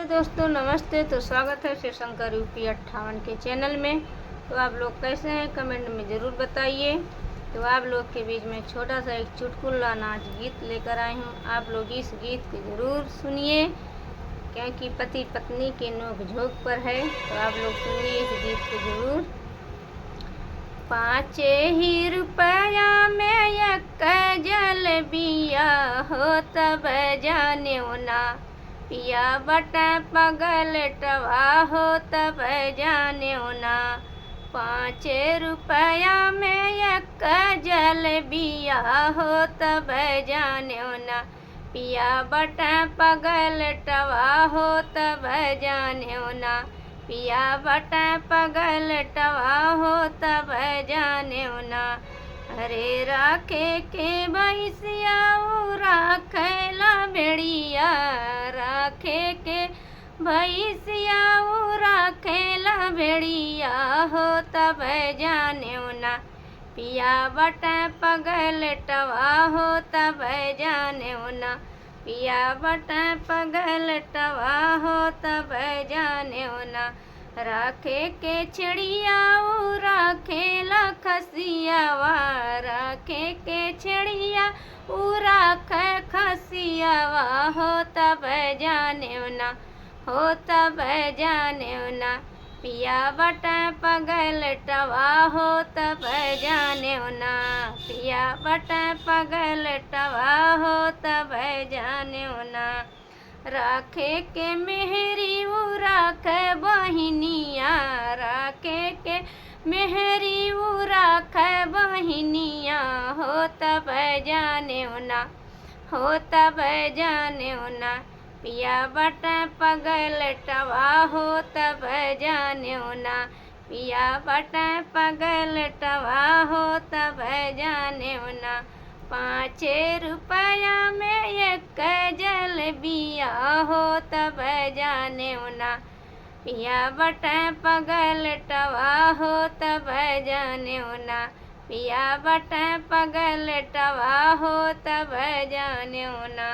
दोस्तों नमस्ते। तो स्वागत है शिवशंकर यूपी 58 के चैनल में। तो आप लोग कैसे हैं कमेंट में ज़रूर बताइए। तो आप लोग के बीच में छोटा सा एक चुटकुला नाच गीत लेकर आई हूँ। आप लोग इस गीत को ज़रूर सुनिए क्योंकि पति पत्नी के नोक झोंक पर है। तो आप लोग सुनिए इस गीत को ज़रूर। 5 ही रुपया में एक जलेबिया हो तब जाने ना, पिया बटा पगल टवा हो तब जाने ना। 5 रुपया में एक जलेबिया हो तब जाने ना, पिया बटा पगल टवा हो तब जाने ना, पिया बटा पगल टवा हो तब जाने ना। अरे राखे के भैंसिया राखेला भेड़िया, राखे के भैंसिया राखेला भेड़िया हो तब जाने ना, पिया बटा पगल टवा हो तब जाने ना, पिया बटा पगल टवा हो तब जाने ना। राखे के छड़िया राखेला खसियावा, राखे के छड़िया राखे खसियावा हो तब जाने ना, हो तब जाने ना, पिया बटा पगल टवा हो तब जाने ना, पिया बटा पगल टवा हो तब जाने ना। राखे के मेहरी राखे बहिनिया, राखे के मेहरी राखे बहिनिया हो तब जाने ना, हो तब जाने ना, पिया बटा पगल टवा हो तब जाने ना, पिया बटा पगल टवा हो तब जाने ना। 5 रुपया में एक जलेबिया हो तब जाने ना, पिया बटा पगल टवा हो तब जाने ना, पिया बटा पगल टवा हो तब जाने ना।